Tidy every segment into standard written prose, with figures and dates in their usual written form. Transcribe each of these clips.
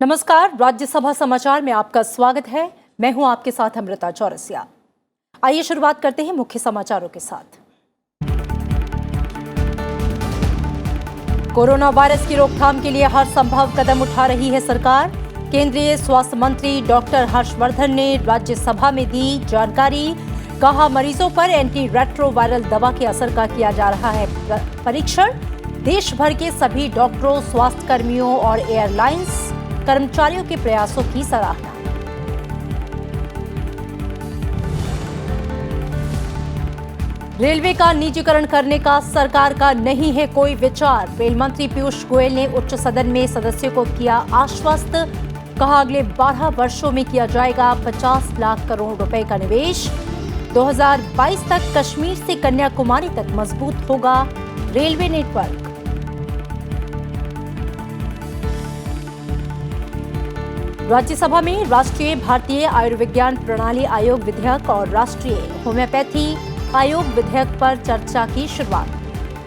नमस्कार, राज्यसभा समाचार में आपका स्वागत है। मैं हूं आपके साथ अमृता चौरसिया। आइए शुरुआत करते हैं मुख्य समाचारों के साथ। कोरोना वायरस की रोकथाम के लिए हर संभव कदम उठा रही है सरकार। केंद्रीय स्वास्थ्य मंत्री डॉक्टर हर्षवर्धन ने राज्यसभा में दी जानकारी। कहा, मरीजों पर एंटी रेट्रोवायरल दवा के असर का किया जा रहा है परीक्षण। देश भर के सभी डॉक्टरों, स्वास्थ्य कर्मियों और एयरलाइंस कर्मचारियों के प्रयासों की सराहना। रेलवे का निजीकरण करने का सरकार का नहीं है कोई विचार। रेल मंत्री पीयूष गोयल ने उच्च सदन में सदस्यों को किया आश्वस्त। कहा, अगले 12 वर्षों में किया जाएगा 50 लाख करोड़ रुपए का निवेश। 2022 तक कश्मीर से कन्याकुमारी तक मजबूत होगा रेलवे नेटवर्क। राज्यसभा में राष्ट्रीय भारतीय आयुर्विज्ञान प्रणाली आयोग विधेयक और राष्ट्रीय होम्योपैथी आयोग विधेयक पर चर्चा की शुरुआत।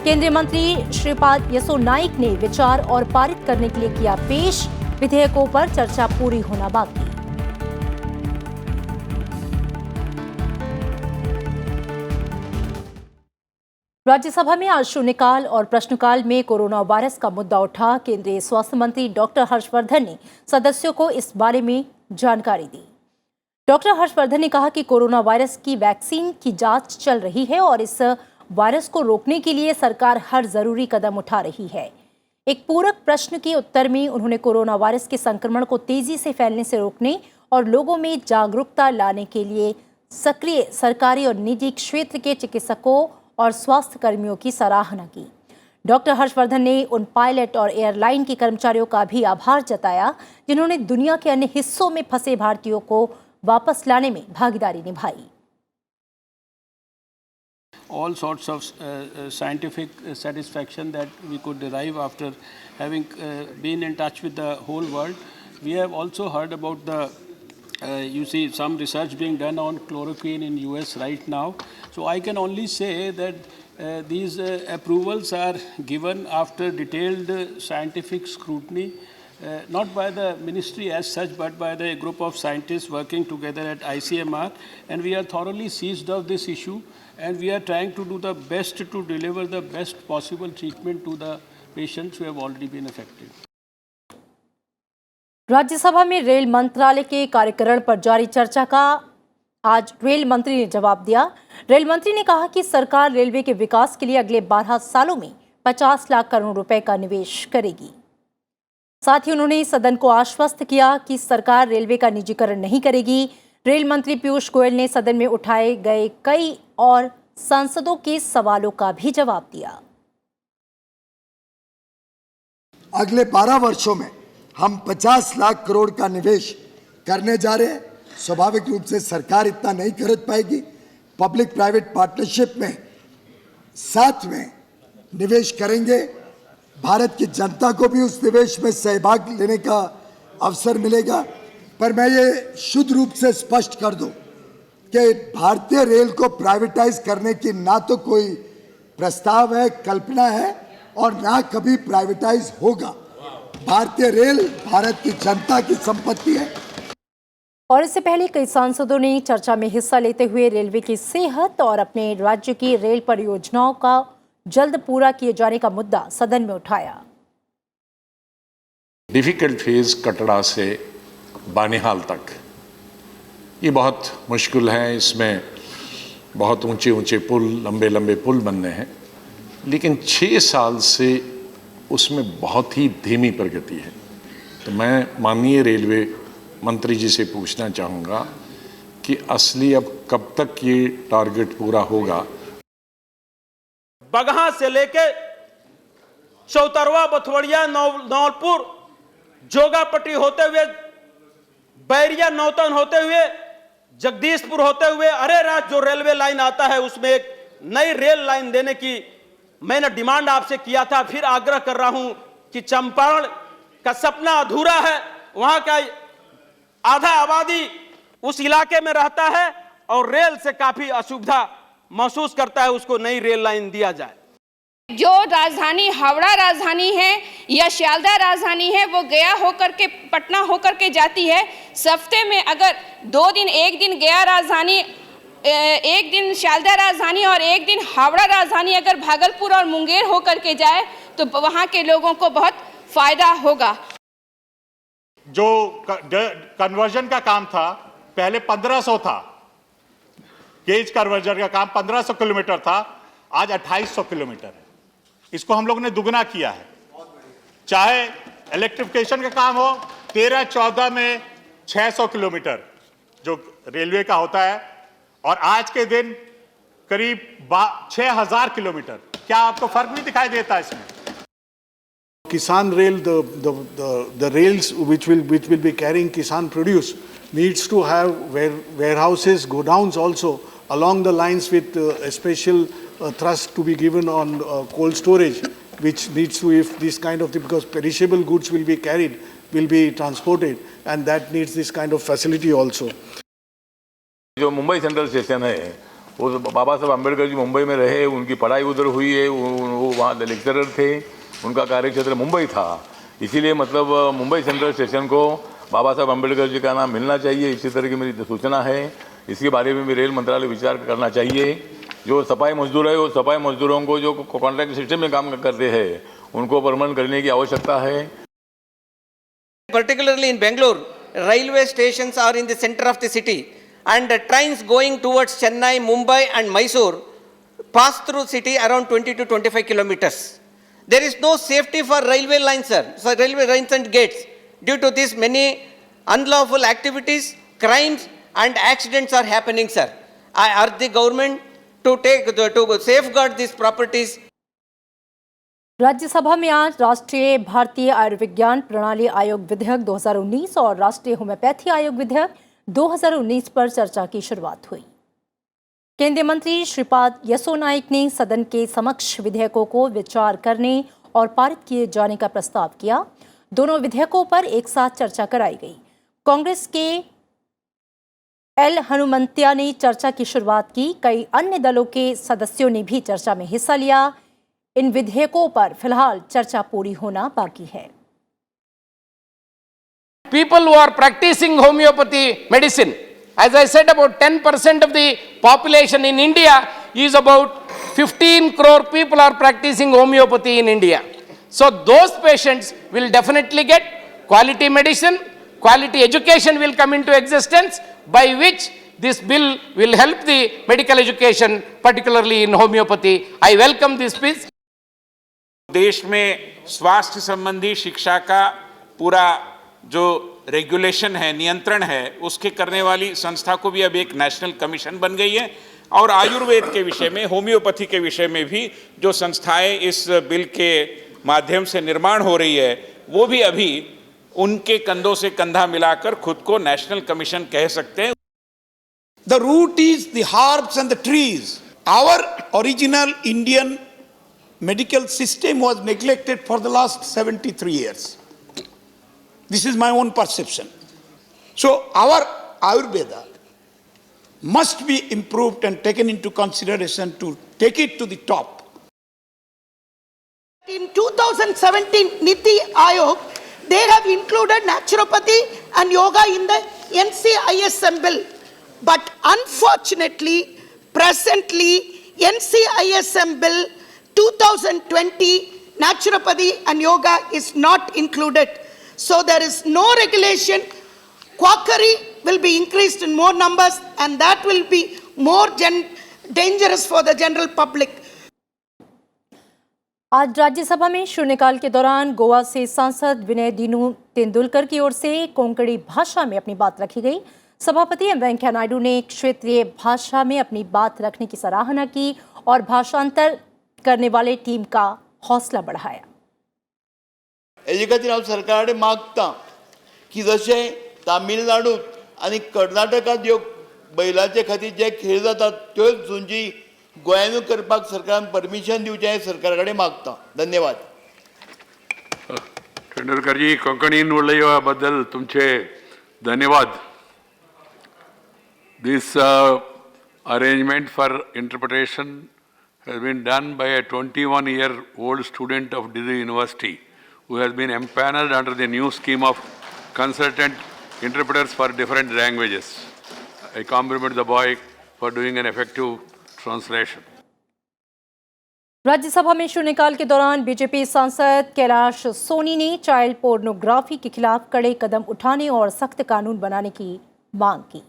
केंद्रीय मंत्री श्रीपाद यसो नाइक ने विचार और पारित करने के लिए किया पेश। विधेयकों पर चर्चा पूरी होना बाकी। राज्यसभा में आज शून्यकाल और प्रश्नकाल में कोरोना वायरस का मुद्दा उठा। केंद्रीय स्वास्थ्य मंत्री डॉक्टर हर्षवर्धन ने सदस्यों को इस बारे में जानकारी दी। डॉक्टर हर्षवर्धन ने कहा कि कोरोना वायरस की वैक्सीन की जांच चल रही है और इस वायरस को रोकने के लिए सरकार हर जरूरी कदम उठा रही है। एक पूरक प्रश्न के उत्तर में उन्होंने कोरोना वायरस के संक्रमण को तेजी से फैलने से रोकने और लोगों में जागरूकता लाने के लिए सक्रिय सरकारी और निजी क्षेत्र के चिकित्सकों और स्वास्थ्य कर्मियों की सराहना की। डॉक्टर हर्षवर्धन ने उन पायलट और एयरलाइन के कर्मचारियों का भी आभार जताया जिन्होंने दुनिया के अन्य हिस्सों में फंसे भारतीयों को वापस लाने में भागीदारी निभाई। All sorts of scientific satisfaction that we could derive after having been in touch with the whole world. We have also heard about the you see some research being done on chloroquine in US right now. So I can only say that these approvals are given after detailed scientific scrutiny, not by the ministry as such, but by the group of scientists working together at ICMR. And we are thoroughly seized of this issue, and we are trying to do the best to deliver the best possible treatment to the patients who have already been affected. Rajya Sabha में rail मंत्रालय के कार्यकरण पर जारी चर्चा का आज rail मंत्री ने जवाब दिया। रेल मंत्री ने कहा कि सरकार रेलवे के विकास के लिए अगले 12 सालों में 50 लाख करोड़ रुपए का निवेश करेगी। साथ ही उन्होंने सदन को आश्वस्त किया कि सरकार रेलवे का निजीकरण नहीं करेगी। रेल मंत्री पीयूष गोयल ने सदन में उठाए गए कई और सांसदों के सवालों का भी जवाब दिया। अगले 12 वर्षों में हम 50 लाख करोड़ का निवेश करने जा रहे हैं। स्वाभाविक रूप से सरकार इतना नहीं कर पाएगी। पब्लिक प्राइवेट पार्टनरशिप में साथ में निवेश करेंगे। भारत की जनता को भी उस निवेश में सहभाग लेने का अवसर मिलेगा। पर मैं ये शुद्ध रूप से स्पष्ट कर दूं कि भारतीय रेल को प्राइवेटाइज करने की ना तो कोई प्रस्ताव है, कल्पना है और ना कभी प्राइवेटाइज होगा। भारतीय रेल भारत की जनता की संपत्ति है। और इससे पहले कई सांसदों ने चर्चा में हिस्सा लेते हुए रेलवे की सेहत और अपने राज्य की रेल परियोजनाओं का जल्द पूरा किए जाने का मुद्दा सदन में उठाया। डिफिकल्ट फेज कटरा से बानिहाल तक ये बहुत मुश्किल है। इसमें बहुत ऊंचे ऊंचे पुल, लंबे लंबे पुल बनने हैं, लेकिन 6 साल से उसमें बहुत ही धीमी प्रगति है। तो मैं माननीय रेलवे मंत्री जी से पूछना चाहूँगा कि असली अब कब तक ये टारगेट पूरा होगा। बगहा से लेके चौतरवा, बथवड़िया, नौलपुर, जोगापट्टी होते हुए, बैरिया, नौतन होते हुए, जगदीशपुर होते हुए अरेराज जो रेलवे लाइन आता है उसमें एक नई रेल लाइन देने की मैंने डिमांड आपसे किया था। फिर आग्रह कर रहा हूं कि चंपारण का सपना अधूरा है। वहां का आधा आबादी उस इलाके में रहता है और रेल से काफी असुविधा महसूस करता है। उसको नई रेल लाइन दिया जाए। जो राजधानी हावड़ा राजधानी है या शियालदह राजधानी है वो गया होकर के पटना होकर के जाती है। हफ्ते में अगर 2 दिन, एक दिन गया राजधानी, एक दिन शियालदह राजधानी और एक दिन हावड़ा राजधानी अगर भागलपुर और मुंगेर होकर के जाए तो वहाँ के लोगों को बहुत फायदा होगा। जो कन्वर्जन का काम था पहले 1500 था, गेज कन्वर्जन का काम 1500 किलोमीटर था, आज 2800 किलोमीटर है। इसको हम लोग ने दुगना किया है। चाहे इलेक्ट्रिफिकेशन का काम हो, 13-14 में 600 किलोमीटर जो रेलवे का होता है, और आज के दिन करीब 6000 किलोमीटर। क्या आपको फर्क नहीं दिखाई देता इसमें? Kisan Rail, the rails which will be carrying Kisan produce needs to have warehouses, godowns also along the lines with a special thrust to be given on cold storage, which needs to, if this kind of because perishable goods will be carried, will be transported, and that needs this kind of facility also. जो Mumbai central station है वो बाबा साहब अम्बेडकर जी मुंबई में रहे, उनकी पढ़ाई उधर हुई है, वो वहाँ लेक्चरर थे, उनका कार्यक्षेत्र मुंबई था, इसीलिए मतलब मुंबई सेंट्रल स्टेशन को बाबा साहब अम्बेडकर जी का नाम मिलना चाहिए। इसी तरह की मेरी सूचना है। इसके बारे में भी रेल मंत्रालय विचार करना चाहिए। जो सफाई मजदूर है वो सफाई मजदूरों को जो कॉन्ट्रैक्ट सिस्टम में काम करते हैं उनको परमानेंट करने की आवश्यकता है। Particularly in Bangalore, railway stations are in the center of the city, and trains going towards Chennai, Mumbai and Mysore pass through city around 20 to 25 kilometers. There is no safety for railway lines, sir. So railway lines and gates. Due to this, many unlawful activities, crimes and accidents are happening, sir. I urge the government to safeguard these properties. Rajya Sabha में आज राष्ट्रीय भारतीय आयुर्विज्ञान प्रणाली आयोग विधेयक 2019 और राष्ट्रीय homeopathy आयोग विधेयक 2019 पर चर्चा की शुरुआत हुई। केंद्रीय मंत्री श्रीपाद यसो नाइक ने सदन के समक्ष विधेयकों को विचार करने और पारित किए जाने का प्रस्ताव किया। दोनों विधेयकों पर एक साथ चर्चा कराई गई। कांग्रेस के एल हनुमंतिया ने चर्चा की शुरुआत की। कई अन्य दलों के सदस्यों ने भी चर्चा में हिस्सा लिया। इन विधेयकों पर फिलहाल चर्चा पूरी होना बाकी है। People who are practicing homeopathy medicine, as I said, about 10% of the population in India is about 15 crore people are practicing homeopathy in India. So those patients will definitely get quality medicine, quality education will come into existence, by which this bill will help the medical education, particularly in homeopathy. I welcome this piece. देश में स्वास्थ्य संबंधी शिक्षा का पूरा जो regulation है, नियंत्रण है, उसके करने वाली संस्था को भी अब एक नेशनल कमीशन बन गई है। और आयुर्वेद के विषय में, होम्योपैथी के विषय में भी जो संस्थाएं इस बिल के माध्यम से निर्माण हो रही है, वो भी अभी उनके कंधों से कंधा मिलाकर खुद को नेशनल कमीशन कह सकते हैं। The root is the herbs and the trees. Our original Indian medical system was neglected for the last 73 years. This is my own perception. So our Ayurveda must be improved and taken into consideration to take it to the top. In 2017 Niti Aayog, they have included naturopathy and yoga in the NCISM bill. But unfortunately, presently, NCISM bill 2020, naturopathy and yoga is not included. So there is no regulation. Quackery will be increased in more numbers, and that will be more dangerous for the general public. आज राज्यसभा में शून्यकाल के दौरान गोवा से सांसद विनय दीनू तेंदुलकर की ओर से कोंकणी भाषा में अपनी बात रखी गई। सभापति एम वेंकैया नायडू ने क्षेत्रीय भाषा में अपनी बात रखने की सराहना की और भाषांतर करने वाले टीम का हौसला बढ़ाया। हेजे खातीर हांव सरकाराकडे मागता की जशे तामिळनाडूत आनी कर्नाटकात ह्यो बैलाचे खातीर जे खेळ जातात त्योच झुंजी गोंयांतूय करपाक सरकारान परमिशन दिवचें हें सरकारा कडेन मागता। धन्यवाद। तेंडुलकर जी, कोंकणीन उलयल्या बद्दल तुमचे धन्यवाद। This arrangement for interpretation has been done by a 21-year-old student of Delhi University who has been empaneled under the new scheme of consultant interpreters for different languages. I compliment the boy for doing an effective translation. Rajya Sabha में शून्यकाल के दौरान BJP सांसद कैलाश सोनी ने child pornography के खिलाफ कड़े कदम उठाने और सख्त कानून बनाने की मांग की।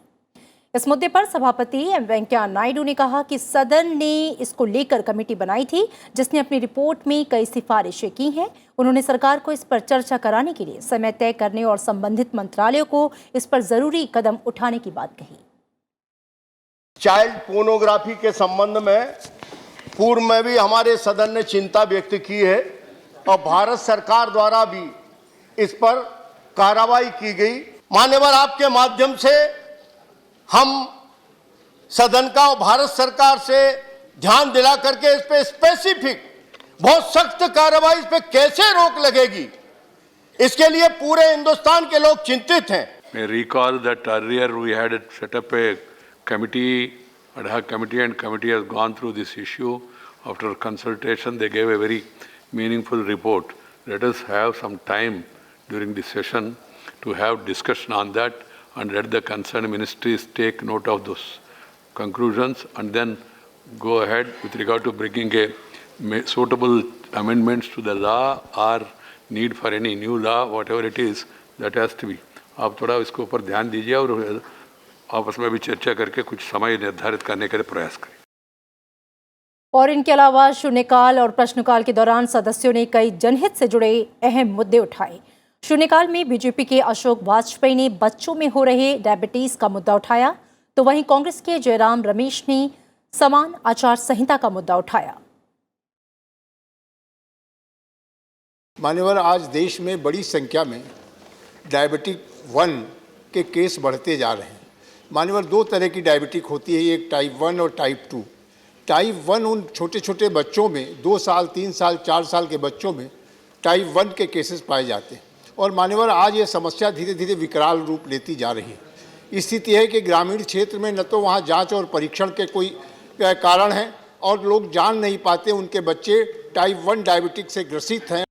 इस मुद्दे पर सभापति एम वेंकैया नायडू ने कहा कि सदन ने इसको लेकर कमेटी बनाई थी जिसने अपनी रिपोर्ट में कई सिफारिशें की हैं। उन्होंने सरकार को इस पर चर्चा कराने के लिए समय तय करने और संबंधित मंत्रालयों को इस पर जरूरी कदम उठाने की बात कही। चाइल्ड पोर्नोग्राफी के संबंध में पूर्व में भी हमारे सदन ने चिंता व्यक्त की है और भारत सरकार द्वारा भी इस पर कार्रवाई की गई। मान्यवर, आपके माध्यम से हम सदन का और भारत सरकार से ध्यान दिला करके इस पे स्पेसिफिक बहुत सख्त कार्रवाई, इस पे कैसे रोक लगेगी, इसके लिए पूरे हिंदुस्तान के लोग चिंतित हैं। I recall that earlier we had set up a committee, ad hoc committee, and committee has gone through this issue. After consultation, they gave a very meaningful report. Let us have some time during this session to have discussion on that, and let the concerned ministries take note of those conclusions and then go ahead with regard to bringing a suitable amendments to the law or need for any new law, whatever it is, that has to be. आप थोड़ा इसके ऊपर ध्यान दीजिए और आपस में भी चर्चा करके कुछ समय निर्धारित करने के लिए प्रयास करें। और इनके अलावा शून्यकाल और प्रश्नकाल के दौरान सदस्यों ने कई जनहित से जुड़े अहम मुद्दे उठाए। शून्यकाल में बीजेपी के अशोक वाजपेयी ने बच्चों में हो रहे डायबिटीज का मुद्दा उठाया, तो वहीं कांग्रेस के जयराम रमेश ने समान आचार संहिता का मुद्दा उठाया। मान्यवर, आज देश में बड़ी संख्या में डायबिटिक 1 के केस बढ़ते जा रहे हैं। मान्यवर, दो तरह की डायबिटिक होती है, एक टाइप 1 और टाइप 2। टाइप 1 उन छोटे छोटे बच्चों में 2 साल, 3 साल, 4 साल के बच्चों में टाइप 1 के केसेस पाए जाते हैं। और मान्यवर, आज ये समस्या धीरे धीरे विकराल रूप लेती जा रही है। स्थिति है कि ग्रामीण क्षेत्र में न तो वहाँ जांच और परीक्षण के कोई कारण है और लोग जान नहीं पाते उनके बच्चे टाइप 1 डायबिटिक से ग्रसित हैं।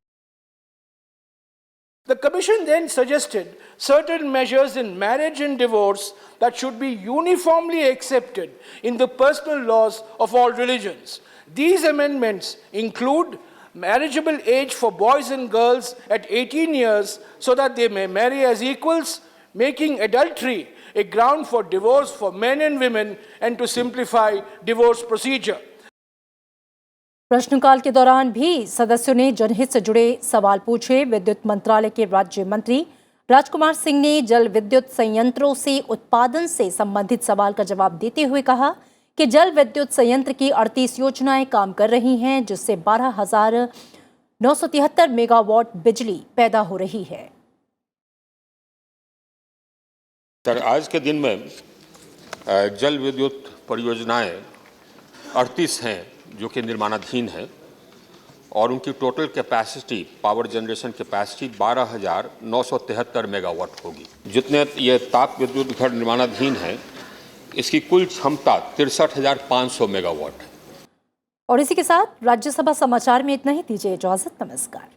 The Commission then suggested certain measures in marriage and divorce that should be uniformly accepted in the personal laws of all religions. These amendments include marriageable age for boys and girls at 18 years so that they may marry as equals, making adultery a ground for divorce for men and women, and to simplify divorce procedure. प्रश्नकाल के दौरान भी सदस्यों ने जनहित से जुड़े सवाल पूछे। विद्युत मंत्रालय के राज्य मंत्री राजकुमार सिंह ने जल विद्युत संयंत्रों से उत्पादन से संबंधित सवाल का जवाब देते हुए कहा कि जल विद्युत संयंत्र की 38 योजनाएं काम कर रही हैं, जिससे 12,973 मेगावाट बिजली पैदा हो रही है। सर, आज के दिन में जल विद्युत परियोजनाएं 38 हैं जो कि निर्माणाधीन है और उनकी total capacity, power generation capacity 12,973 megawatt होगी। जितने ये ताप विद्युत घर निर्माणाधीन है, इसकी कुल क्षमता 63,500 मेगावाट है। और इसी के साथ राज्यसभा समाचार में इतना ही। दीजिए इजाजत। नमस्कार।